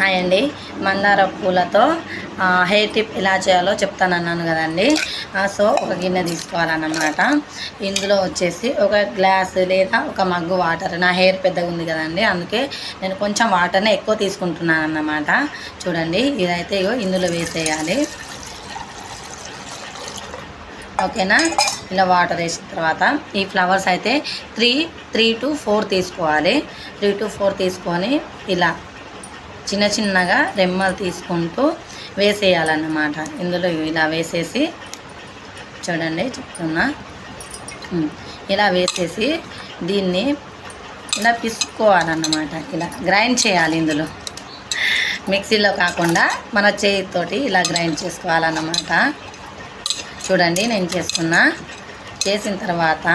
Hi అండి. మందార పూలతో హెయిర్ టిప్ ఎలా చేయాలో చెప్తానన్నాను కదండి. సో ఒక గిన్నె తీసుకోవాలన్నమాట. ఇందులో వచ్చేసి ఒక గ్లాస్ లేదా ఒక మగ్గు వాటర్. నా హెయిర్ పెద్దగా ఉంది కదండి, అందుకే నేను కొంచెం వాటర్ని ఎక్కువ తీసుకుంటున్నాను అన్నమాట. చూడండి, ఇదైతే ఇందులో వేసేయాలి. ఓకేనా? ఇలా వాటర్ వేసిన తర్వాత ఈ ఫ్లవర్స్ అయితే త్రీ టు 4 తీసుకోవాలి. 3 to 4 తీసుకొని ఇలా చిన్న చిన్నగా రెమ్మలు తీసుకుంటూ వేసేయాలన్నమాట. ఇందులో ఇలా వేసేసి చూడండి, చెప్తున్నా, ఇలా వేసేసి దీన్ని ఇలా పిసుకోవాలన్నమాట. ఇలా గ్రైండ్ చేయాలి. ఇందులో మిక్సీలో కాకుండా మన చేతితోటి ఇలా గ్రైండ్ చేసుకోవాలన్నమాట. చూడండి, నేను చేసిన తర్వాత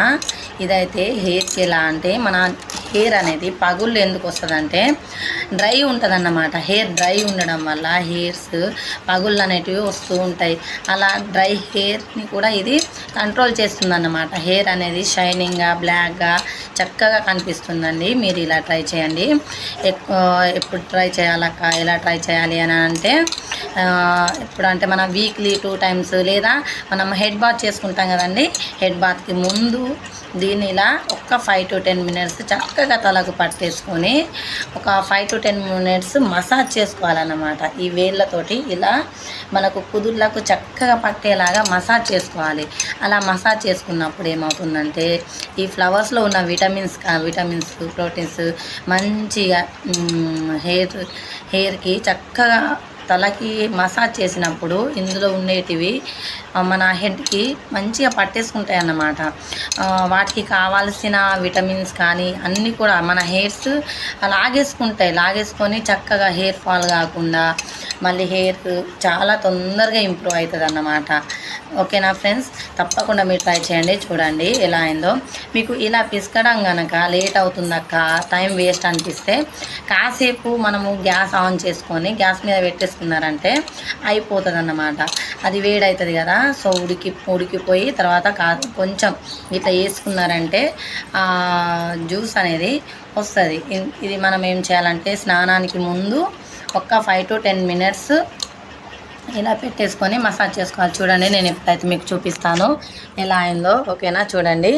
ఇదైతే హెయిర్కి ఎలా అంటే, మన హెయిర్ అనేది పగుళ్ళు ఎందుకు వస్తుందంటే డ్రై ఉంటుందన్నమాట. హెయిర్ డ్రై ఉండడం వల్ల హెయిర్స్ పగుళ్ళు అనేటివి వస్తూ ఉంటాయి. అలా డ్రై హెయిర్ని కూడా ఇది కంట్రోల్ చేస్తుందన్నమాట. హెయిర్ అనేది షైనింగ్గా బ్లాక్గా చక్కగా కనిపిస్తుందండి. మీరు ఇలా ట్రై చేయండి. ఎప్పుడు ట్రై చేయాలక్క, ఎలా ట్రై చేయాలి అని అంటే, ఎప్పుడంటే మనం వీక్లీ 2 times లేదా మనం హెడ్ బాత్ చేసుకుంటాం కదండి, హెడ్ బాత్కి ముందు దీన్ని ఇలా ఒక్క 5 to 10 minutes చక్కగా తలకు పట్టేసుకొని ఒక 5 to 10 minutes మసాజ్ చేసుకోవాలన్నమాట. ఈ వేళ్ళతోటి ఇలా మనకు కుదుళ్ళకు చక్కగా పట్టేలాగా మసాజ్ చేసుకోవాలి. అలా మసాజ్ చేసుకున్నప్పుడు ఏమవుతుందంటే, ఈ ఫ్లవర్స్లో ఉన్న విటమిన్స్ ప్రోటీన్స్ మంచిగా హెయిర్కి చక్కగా తలకి మసాజ్ చేసినప్పుడు ఇందులో ఉండేటివి మన హెడ్కి మంచిగా పట్టేసుకుంటాయి అన్నమాట. వాటికి కావాల్సిన విటమిన్స్ కానీ అన్నీ కూడా మన హెయిర్స్ లాగేసుకొని చక్కగా హెయిర్ ఫాల్ కాకుండా మళ్ళీ హెయిర్ చాలా తొందరగా ఇంప్రూవ్ అవుతుంది అన్నమాట. ఓకేనా ఫ్రెండ్స్? తప్పకుండా మీరు ట్రై చేయండి. చూడండి ఎలా అయిందో. మీకు ఇలా పిసకడం కనుక లేట్ అవుతుందక్క, టైం వేస్ట్ అనిపిస్తే కాసేపు మనము గ్యాస్ ఆన్ చేసుకొని గ్యాస్ మీద పెట్టేసుకున్నారంటే అయిపోతుంది అన్నమాట. అది వేడవుతుంది కదా, సో ఉడికిపోయి తర్వాత కొంచెం ఇట్లా వేసుకున్నారంటే జ్యూస్ అనేది వస్తుంది. ఇది మనం ఏం చేయాలంటే, స్నానానికి ముందు ఒక 5 to 10 minutes ఇలా పెట్టేసుకొని మసాజ్ చేసుకోవాలి. చూడండి, నేను ఎప్పుడైతే మీకు చూపిస్తాను ఎలా అయిందో. ఓకేనా? చూడండి,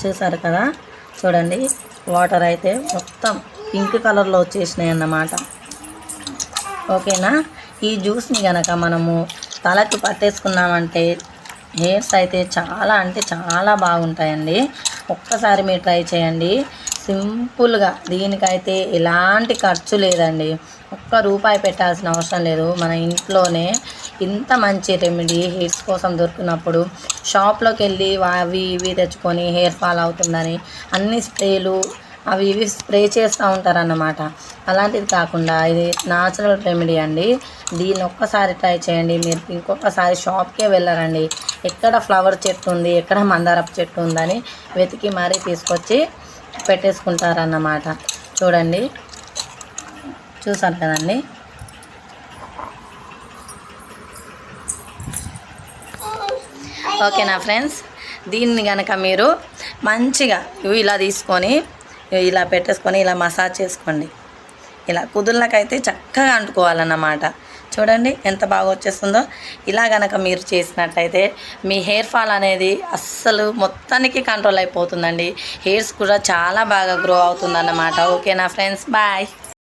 చూసారు కదా. చూడండి, వాటర్ అయితే మొత్తం పింక్ కలర్లో వచ్చేసినాయి అన్నమాట. ఓకేనా? ఈ జ్యూస్ని కనుక మనము తలకు పట్టేసుకున్నామంటే హెయిర్స్ అయితే చాలా అంటే చాలా బాగుంటాయండి. ఒక్కసారి మీరు ట్రై చేయండి. సింపుల్గా, దీనికైతే ఎలాంటి ఖర్చు లేదండి. ₹1 పెట్టాల్సిన అవసరం లేదు. మన ఇంట్లోనే ఇంత మంచి రెమెడీ హెయిర్స్ కోసం దొరికినప్పుడు షాప్లోకి వెళ్ళి అవి ఇవి తెచ్చుకొని హెయిర్ ఫాల్ అవుతుందని అన్ని స్ప్రేలు అవి ఇవి స్ప్రే చేస్తూ ఉంటారన్నమాట. అలాంటిది కాకుండా ఇది న్యాచురల్ రెమెడీ అండి. దీన్ని ఒక్కసారి ట్రై చేయండి. మీరు ఇంకొకసారి షాప్కే వెళ్ళరండి. ఎక్కడ ఫ్లవర్ చెట్టు ఉంది, ఎక్కడ మందారపు చెట్టు ఉందని వెతికి మరీ తీసుకొచ్చి పెట్టేసుకుంటారన్నమాట. చూడండి, చూసారు కదండి. ఓకేనా ఫ్రెండ్స్? దీన్ని కనుక మీరు మంచిగా ఇలా తీసుకొని ఇలా పెట్టేసుకొని ఇలా మసాజ్ చేసుకోండి. ఇలా కుదుళ్ళకైతే చక్కగా అంటుకోవాలన్నమాట. చూడండి ఎంత బాగా వచ్చేస్తుందో. ఇలా కనుక మీరు చేసినట్టయితే మీ హెయిర్ ఫాల్ అనేది అస్సలు మొత్తానికి కంట్రోల్ అయిపోతుందండి. హెయిర్స్ కూడా చాలా బాగా గ్రో అవుతుందన్నమాట. ఓకేనా ఫ్రెండ్స్? బాయ్.